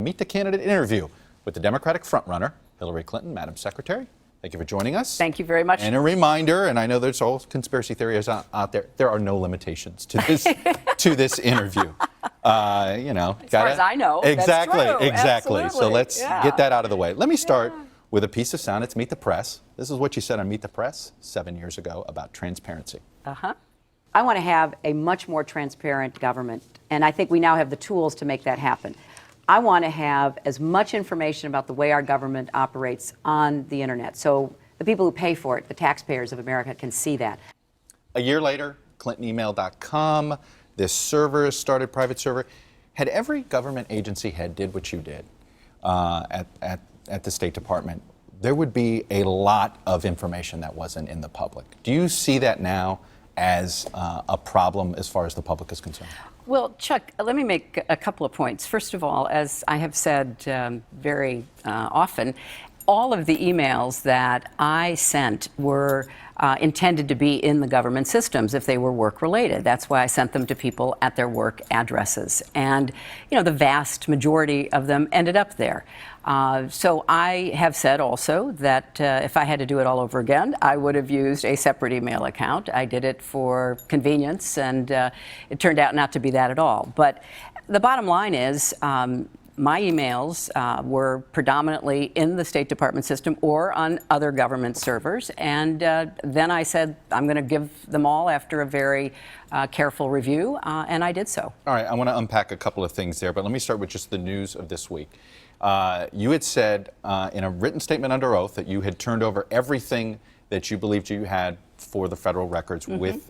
Meet the Candidate interview with the Democratic frontrunner, Hillary Clinton. Madam Secretary, thank you for joining us. Thank you very much. And a reminder, and I know there's all conspiracy theories out there, there are no limitations to this to this interview. As far as I know, exactly, that's true. exactly. Absolutely. So let's get that out of the way. Let me start with a piece of sound. It's Meet the Press. This is what you said on Meet the Press 7 years ago about transparency. I want to have a much more transparent government, and I think we now have the tools to make that happen. I want to have as much information about the way our government operates on the internet, so the people who pay for it, the taxpayers of America, can see that. A year later, ClintonEmail.com, this server started, private server. Had every government agency head did what you did at the State Department, there would be a lot of information that wasn't in the public. Do you see that now as a problem as far as the public is concerned? Well, Chuck, let me make a couple of points. First of all, as I have said very often, all of the emails that I sent were intended to be in the government systems if they were work-related. That's why I sent them to people at their work addresses. And, the vast majority of them ended up there. So I have said also that if I had to do it all over again, I would have used a separate email account. I did it for convenience, and it turned out not to be that at all. But the bottom line is, my emails were predominantly in the State Department system or on other government servers. And then I said, I'm going to give them all after a very careful review, and I did so. All right, I want to unpack a couple of things there, but let me start with just the news of this week. You had said in a written statement under oath that you had turned over everything that you believed you had for the federal records with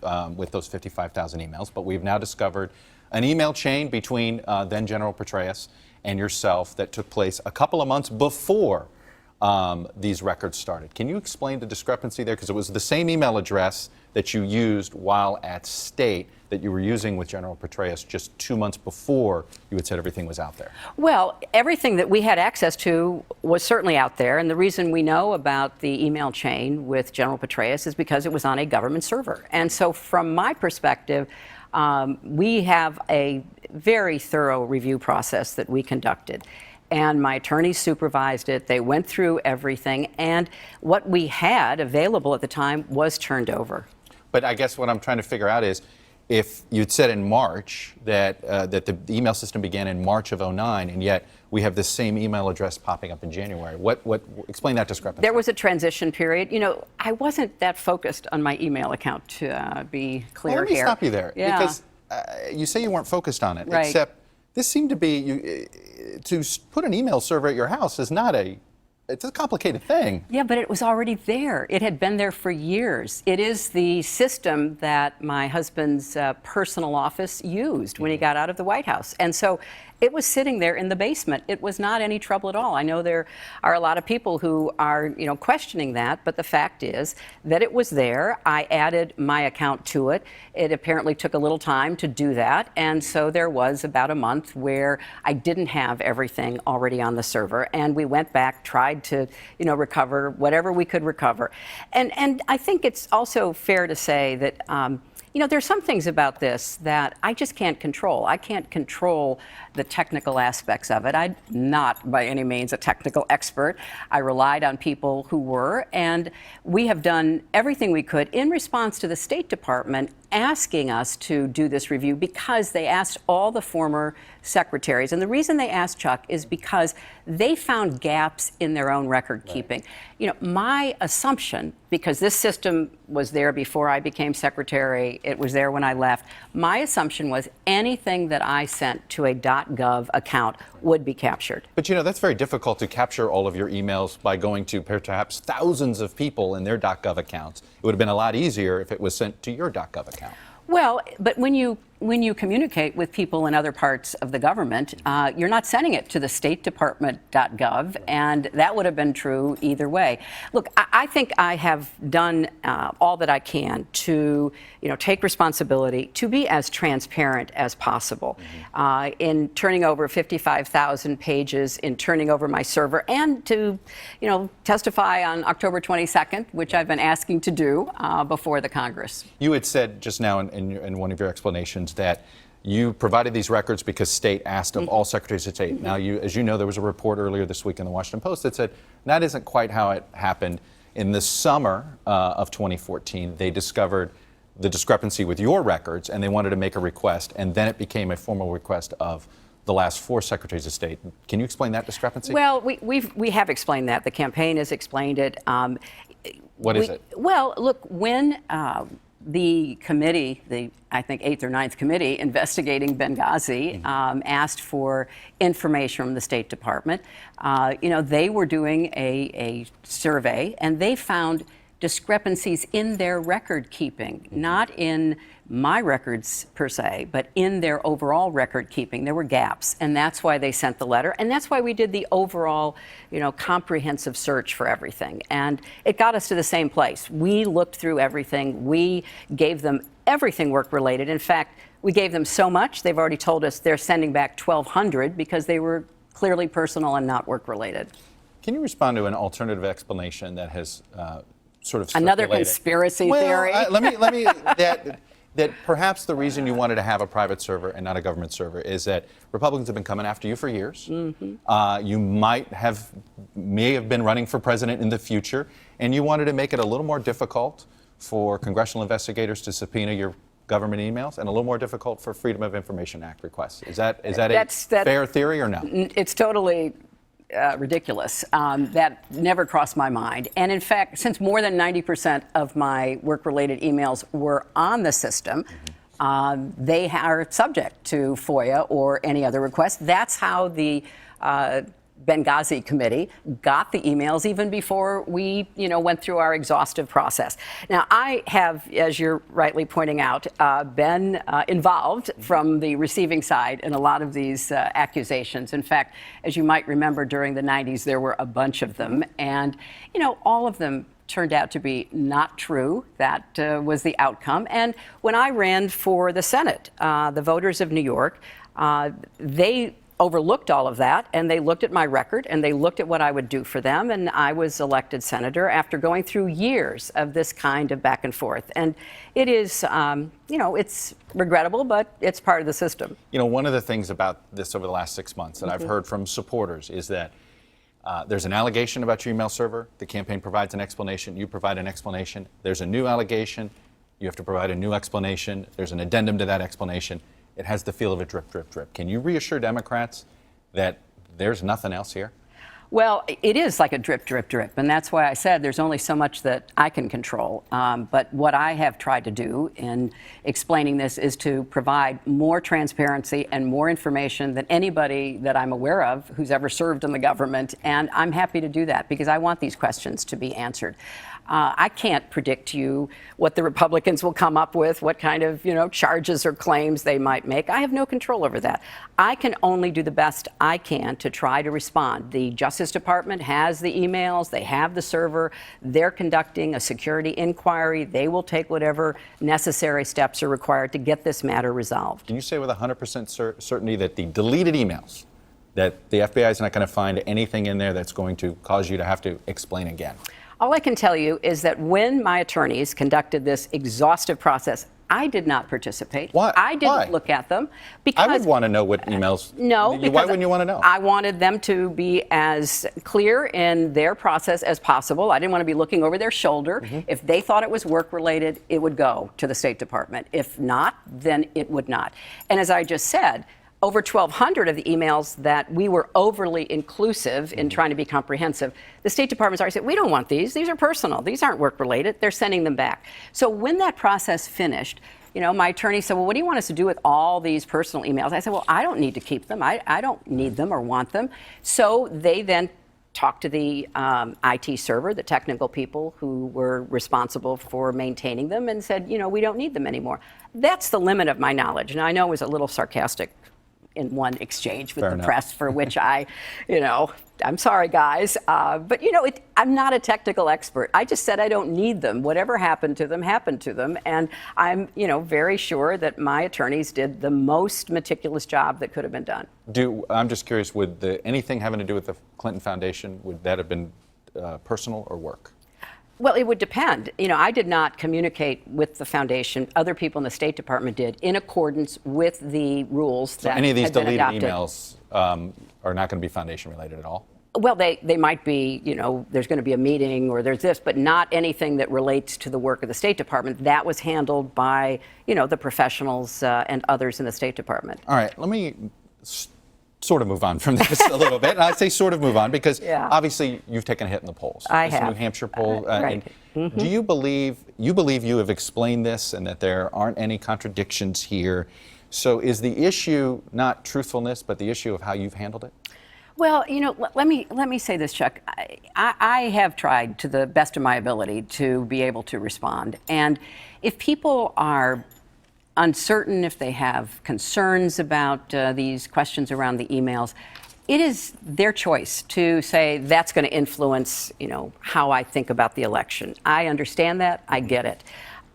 those 55,000 emails, but we've now discovered an email chain between then General Petraeus and yourself that took place a couple of months before these records started. Can you explain the discrepancy there? Because it was the same email address that you used while at State that you were using with General Petraeus just 2 months before you had said everything was out there. Well, everything that we had access to was certainly out there, and the reason we know about the email chain with General Petraeus is because it was on a government server. And so from my perspective, we have a very thorough review process that we conducted. And my attorneys supervised it. They went through everything. And what we had available at the time was turned over. But I guess what I'm trying to figure out is, if you'd said in March that the email system began in March of '09, and yet we have the same email address popping up in January, explain that discrepancy. There was a transition period. I wasn't that focused on my email account, to be clear here. Let me stop you there. Yeah. Because you say you weren't focused on it, right. Except this seemed to be, to put an email server at your house is not it's a complicated thing. Yeah, but it was already there. It had been there for years. It is the system that my husband's personal office used when he got out of the White House. And so it was sitting there in the basement. It was not any trouble at all. I know there are a lot of people who are, questioning that, but the fact is that it was there. I added my account to it. It apparently took a little time to do that, and so there was about a month where I didn't have everything already on the server, and we went back, tried to, recover whatever we could recover. And I think it's also fair to say that there's some things about this that I just can't control. I can't control the technical aspects of it. I'm not by any means a technical expert. I relied on people who were, and we have done everything we could in response to the State Department asking us to do this review because they asked all the former secretaries. And the reason they asked, Chuck, is because they found gaps in their own record keeping. My assumption, because this system was there before I became secretary, it was there when I left, my assumption was anything that I sent to a .gov account would be captured. But that's very difficult to capture all of your emails by going to perhaps thousands of people in their .gov accounts. It would have been a lot easier if it was sent to your .gov account. Well, but when you communicate with people in other parts of the government, you're not sending it to the State Department.gov, and that would have been true either way. Look, I think I have done all that I can to, take responsibility to be as transparent as possible in turning over 55,000 pages, in turning over my server, and to, testify on October 22nd, which I've been asking to do before the Congress. You had said just now in one of your explanations that You provided these records because state asked of all secretaries of state. Now, as you know, there was a report earlier this week in the Washington Post that said that isn't quite how it happened. In the summer of 2014, they discovered the discrepancy with your records, and they wanted to make a request, and then it became a formal request of the last 4 secretaries of state. Can you explain that discrepancy? Well, we have explained that. The campaign has explained it. What is it? Well, look, when the committee, I think 8th or 9th committee investigating Benghazi, asked for information from the State Department, they were doing a survey, and they found discrepancies in their record keeping, not in my records per se, but in their overall record keeping. There were gaps, and that's why they sent the letter, and that's why we did the overall, comprehensive search for everything. And it got us to the same place. We looked through everything. We gave them everything work-related. In fact, we gave them so much, they've already told us they're sending back 1,200 because they were clearly personal and not work-related. Can you respond to an alternative explanation that has sort of Another circulated? conspiracy theory? Let me that perhaps the reason you wanted to have a private server and not a government server is that Republicans have been coming after you for years. You may have been running for president in the future, and you wanted to make it a little more difficult for congressional investigators to subpoena your government emails, and a little more difficult for Freedom of Information Act requests. Is that a fair theory or no? It's totally ridiculous. That never crossed my mind. And in fact, since more than 90% of my work-related emails were on the system, they are subject to FOIA or any other request. That's how the Benghazi committee got the emails even before we, went through our exhaustive process. Now, I have, as you're rightly pointing out, been involved from the receiving side in a lot of these accusations. In fact, as you might remember, during the 90s, there were a bunch of them. And, all of them turned out to be not true. That was the outcome. And when I ran for the Senate, the voters of New York, they overlooked all of that, and they looked at my record, and they looked at what I would do for them, and I was elected senator after going through years of this kind of back and forth. And it is, it's regrettable, but it's part of the system. One of the things about this over the last 6 months that I've heard from supporters is that there's an allegation about your email server. The campaign provides an explanation. You provide an explanation. There's a new allegation. You have to provide a new explanation. There's an addendum to that explanation. It has the feel of a drip, drip, drip. Can you reassure Democrats that there's nothing else here? Well, it is like a drip, drip, drip. And that's why I said there's only so much that I can control. But what I have tried to do in explaining this is to provide more transparency and more information than anybody that I'm aware of who's ever served in the government. And I'm happy to do that because I want these questions to be answered. I can't predict to you what the Republicans will come up with, what kind of, charges or claims they might make. I have no control over that. I can only do the best I can to try to respond. The Justice Department has the emails, they have the server, they're conducting a security inquiry. They will take whatever necessary steps are required to get this matter resolved. Can you say with 100% certainty that the deleted emails, that the FBI is not going to find anything in there that's going to cause you to have to explain again? All I can tell you is that when my attorneys conducted this exhaustive process, I did not participate. Why? I didn't Why? look at them because I would want to know what emails. No, Why because wouldn't you want to know? I wanted them to be as clear in their process as possible. I didn't want to be looking over their shoulder. If they thought it was work-related, it would go to the State Department. If not, then it would not. And as I just said, over 1,200 of the emails that we were overly inclusive in trying to be comprehensive, the State Department's already said, we don't want these. These are personal. These aren't work-related. They're sending them back. So when that process finished, my attorney said, well, what do you want us to do with all these personal emails? I said, well, I don't need to keep them. I don't need them or want them. So they then talked to the IT server, the technical people who were responsible for maintaining them, and said, we don't need them anymore. That's the limit of my knowledge. And I know it was a little sarcastic in one exchange with Fair the enough. press for which I, I'm sorry, guys. But, I'm not a technical expert. I just said I don't need them. Whatever happened to them, happened to them. And I'm, very sure that my attorneys did the most meticulous job that could have been done. I'm just curious, would anything having to do with the Clinton Foundation, would that have been personal or work? Well, it would depend. I did not communicate with the foundation. Other people in the State Department did, in accordance with the rules So that any of these had been deleted adopted. emails are not going to be foundation related at all? Well, they might be, there's going to be a meeting or there's this, but not anything that relates to the work of the State Department. That was handled by, the professionals and others in the State Department. All right, let me sort of move on from this a little bit. And I say sort of move on because obviously you've taken a hit in the polls. I This have. New Hampshire poll. Right. Do you believe you have explained this and that there aren't any contradictions here? So is the issue not truthfulness, but the issue of how you've handled it? Well, let me say this, Chuck. I have tried to the best of my ability to be able to respond. And if people are uncertain, if they have concerns about these questions around the emails, it is their choice to say that's going to influence, how I think about the election. I understand that. I get it.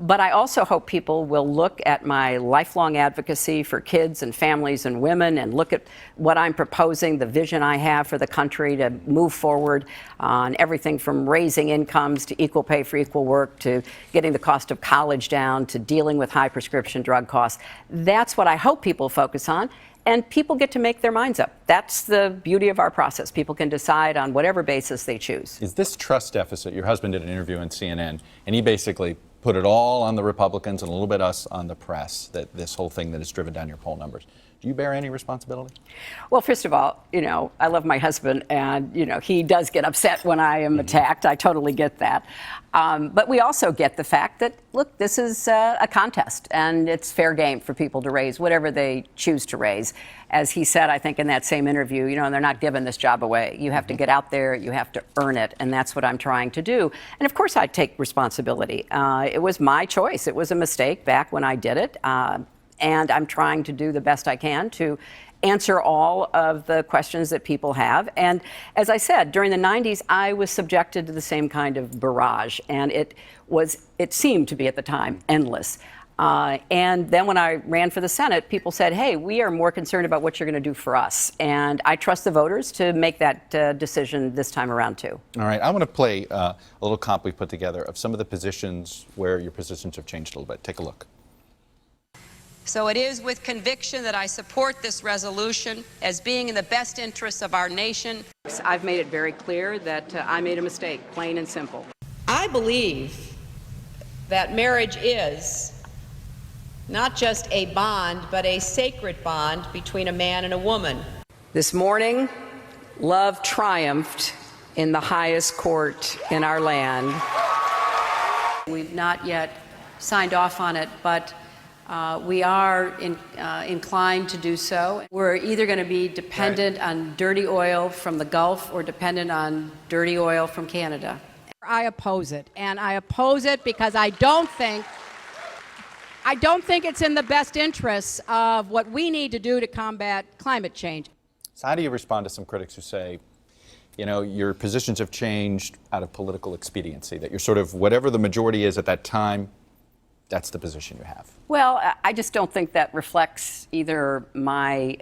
But I also hope people will look at my lifelong advocacy for kids and families and women and look at what I'm proposing, the vision I have for the country to move forward on everything from raising incomes to equal pay for equal work to getting the cost of college down to dealing with high prescription drug costs. That's what I hope people focus on. And people get to make their minds up. That's the beauty of our process. People can decide on whatever basis they choose. Is this trust deficit? Your husband did an interview on CNN, and he basically put it all on the Republicans and a little bit us on the press, that this whole thing that has driven down your poll numbers. Do you bear any responsibility? Well, first of all, I love my husband, and, he does get upset when I am attacked. I totally get that. But we also get the fact that, look, this is a contest, and it's fair game for people to raise whatever they choose to raise. As he said, I think in that same interview, they're not giving this job away. You have to get out there, you have to earn it, and that's what I'm trying to do. And of course, I take responsibility. It was my choice. It was a mistake back when I did it. And I'm trying to do the best I can to answer all of the questions that people have. And as I said, during the 90s, I was subjected to the same kind of barrage. And it seemed to be at the time endless. And then when I ran for the Senate, people said, hey, we are more concerned about what you're going to do for us. And I trust the voters to make that decision this time around, too. All right, I want to play a little comp we put together of some of the positions where your positions have changed a little bit. Take a look. So it is with conviction that I support this resolution as being in the best interests of our nation. I've made it very clear that I made a mistake, plain and simple. I believe that marriage is not just a bond, but a sacred bond between a man and a woman. This morning, love triumphed in the highest court in our land. We've not yet signed off on it, but we are inclined to do so. We're either going to be dependent on dirty oil from the Gulf or dependent on dirty oil from Canada. I oppose it, and I oppose it because I don't think it's in the best interests of what we need to do to combat climate change. So how do you respond to some critics who say, your positions have changed out of political expediency, that you're sort of whatever the majority is at that time, that's the position you have? Well, I just don't think that reflects either my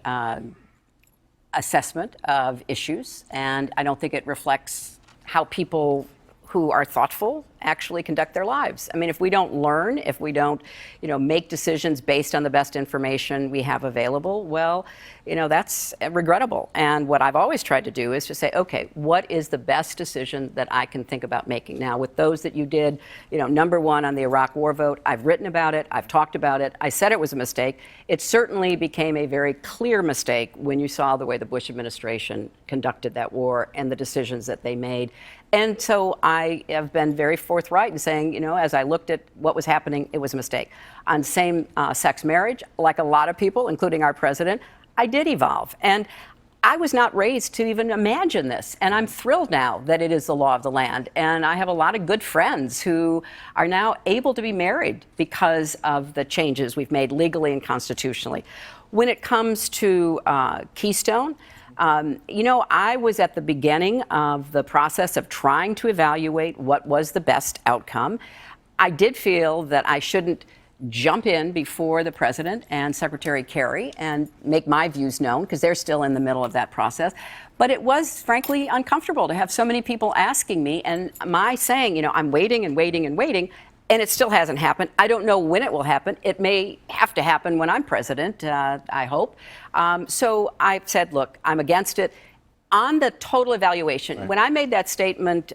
assessment of issues, and I don't think it reflects how people who are thoughtful actually conduct their lives. I mean, if we don't learn, if we don't, make decisions based on the best information we have available, well, that's regrettable. And what I've always tried to do is to say, okay, what is the best decision that I can think about making? Now, with those that you did, number one on the Iraq War vote, I've written about it, I've talked about it, I said it was a mistake. It certainly became a very clear mistake when you saw the way the Bush administration conducted that war and the decisions that they made. And so I have been very forthright in saying, as I looked at what was happening, it was a mistake. On same-sex marriage, like a lot of people, including our president, I did evolve. And I was not raised to even imagine this. And I'm thrilled now that it is the law of the land. And I have a lot of good friends who are now able to be married because of the changes we've made legally and constitutionally. When it comes to Keystone, I was at the beginning of the process of trying to evaluate what was the best outcome. I did feel that I shouldn't jump in before the president and Secretary Kerry and make my views known, because they're still in the middle of that process. But it was, frankly, uncomfortable to have so many people asking me, and my saying, you know, I'm waiting and waiting and waiting, and it still hasn't happened. I don't know when it will happen. It may have to happen when I'm president, I hope. So I've said, look, I'm against it. On the total evaluation, when I made that statement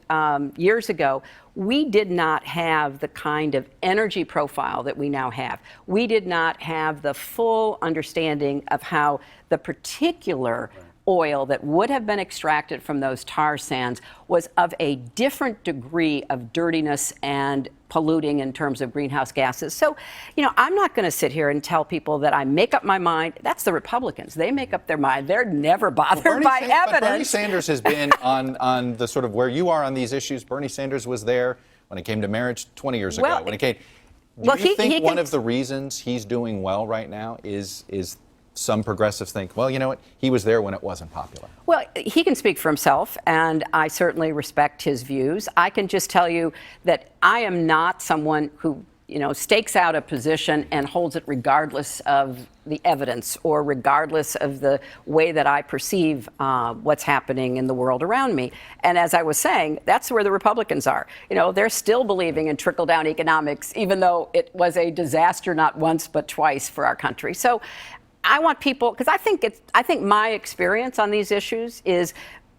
years ago, we did not have the kind of energy profile that we now have. We did not have the full understanding of how the particular oil that would have been extracted from those tar sands was of a different degree of dirtiness and polluting in terms of greenhouse gases. So, you know, I'm not going to sit here and tell people that I make up my mind. That's the Republicans. They make up their mind. They're never bothered by evidence. But Bernie Sanders has been on the sort of where you are on these issues. Bernie Sanders was there when it came to marriage 20 years ago. When it came, do you think one of the reasons he's doing well right now is some progressives think, well, you know what, he was there when it wasn't popular? Well, he can speak for himself, and I certainly respect his views. I can just tell you that I am not someone who, you know, stakes out a position and holds it regardless of the evidence or regardless of the way that I perceive what's happening in the world around me. And as I was saying, that's where the Republicans are. You know, they're still believing in trickle-down economics, even though it was a disaster not once but twice for our country. So I want people, because I think my experience on these issues is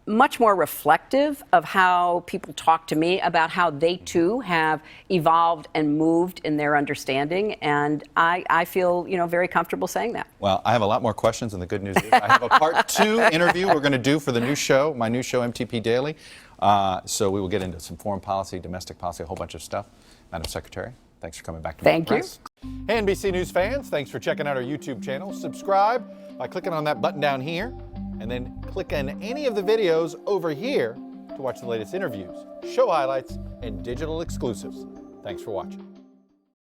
much more reflective of how people talk to me about how they too have evolved and moved in their understanding, and I feel, you know, very comfortable saying that. Well, I have a lot more questions, and the good news is I have a part 2 interview we're going to do for the new show, my new show, MTP Daily. So we will get into some foreign policy, domestic policy, a whole bunch of stuff. Madam Secretary, thanks for coming back to Thank you. Press. Hey, NBC News fans, thanks for checking out our YouTube channel. Subscribe by clicking on that button down here, and then click on any of the videos over here to watch the latest interviews, show highlights, and digital exclusives. Thanks for watching.